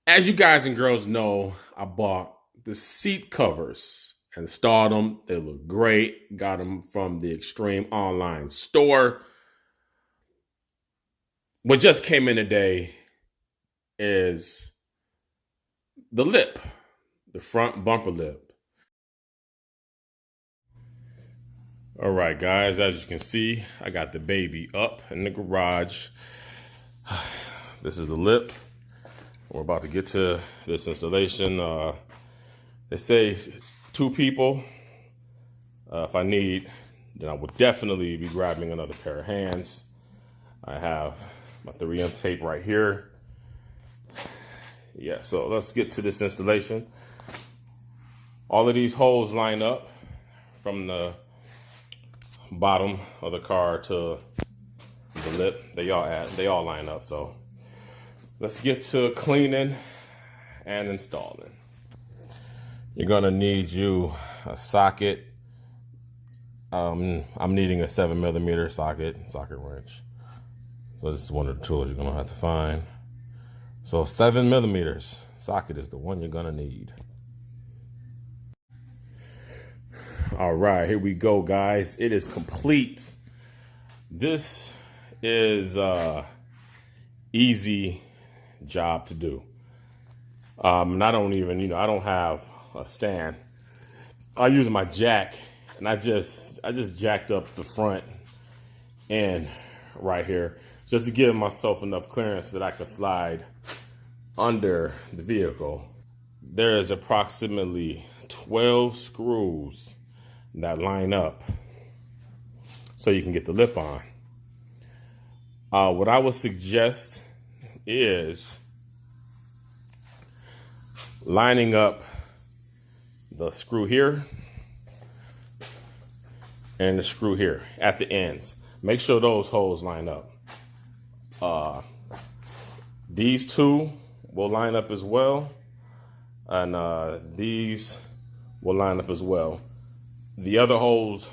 As you guys and girls know, I bought the seat covers and installed them. They look great. Got them from the Extreme online store. What just came in today is the lip, the front bumper lip. All right, guys, as you can see, I got the baby up in the garage. This is the lip. We're about to get to this installation. They say 2 people. If I need, then I will definitely be grabbing another pair of hands. I have my 3M tape right here. Yeah, so let's get to this installation. All of these holes line up from the bottom of the car to the lip. They all line up. So let's get to cleaning and installing. You're gonna need you a socket. I'm needing a 7mm socket wrench. So this is one of the tools you're gonna have to find. So 7mm socket is the one you're gonna need. All right, here we go, guys. It is complete. This is easy job to do. And I don't even, I don't have a stand. I use my jack, and I just jacked up the front end right here just to give myself enough clearance that I could slide under the vehicle. There is approximately 12 screws that line up so you can get the lip on. What I would suggest is lining up the screw here and the screw here at the ends. Make sure those holes line up. These 2 will line up as well, and these will line up as well. The other holes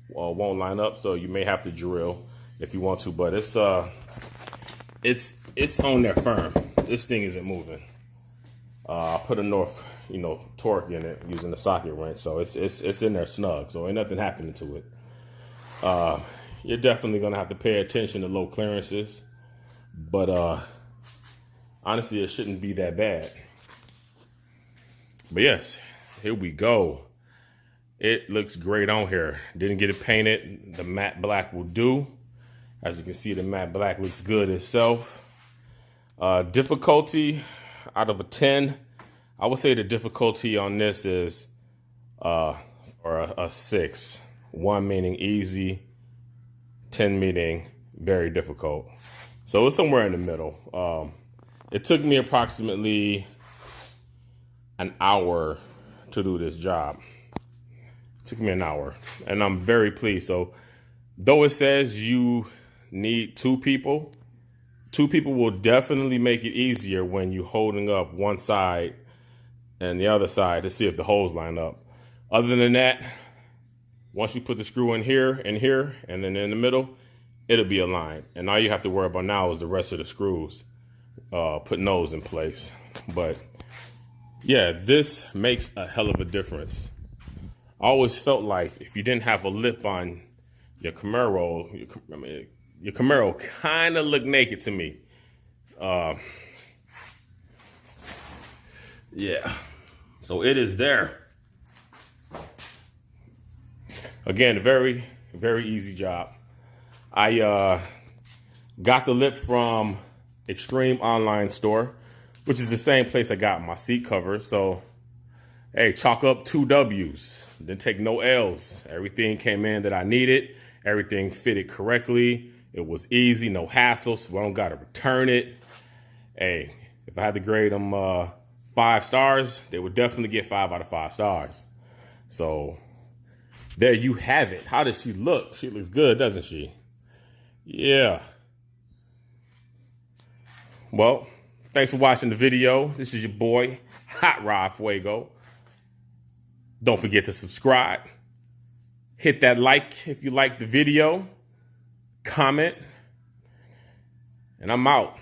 won't line up, so you may have to drill if you want to, but it's on there firm. This thing isn't moving. I put enough, torque in it using the socket wrench, so it's in there snug. So ain't nothing happening to it. You're definitely gonna have to pay attention to low clearances, but honestly, it shouldn't be that bad. But yes, here we go. It looks great on here. Didn't get it painted. The matte black will do. As you can see, the matte black looks good itself. Difficulty out of a 10, I would say the difficulty on this is or a 6. 1 meaning easy, 10 meaning very difficult. So it's somewhere in the middle. It took me approximately an hour to do this job. It took me an hour, and I'm very pleased. So though it says you need 2 people, 2 people will definitely make it easier when you're holding up one side and the other side to see if the holes line up. Other than that, once you put the screw in here, and then in the middle, it'll be aligned. And all you have to worry about now is the rest of the screws, putting those in place. But yeah, this makes a hell of a difference. I always felt like if you didn't have a lip on your Camaro, your Camaro kind of looked naked to me. Yeah, so it is there. Again, very, very easy job. I got the lip from Extreme online store, which is the same place I got my seat covers. So, hey, chalk up 2 W's. Didn't take no L's. Everything came in that I needed. Everything fitted correctly. It was easy, no hassle, so I don't got to return it. Hey, if I had to grade them 5 stars, they would definitely get 5 out of 5 stars. So there you have it. How does she look? She looks good, doesn't she? Yeah. Well, thanks for watching the video. This is your boy, Hot Rod Fuego. Don't forget to subscribe. Hit that like if you like the video. Comment. And I'm out.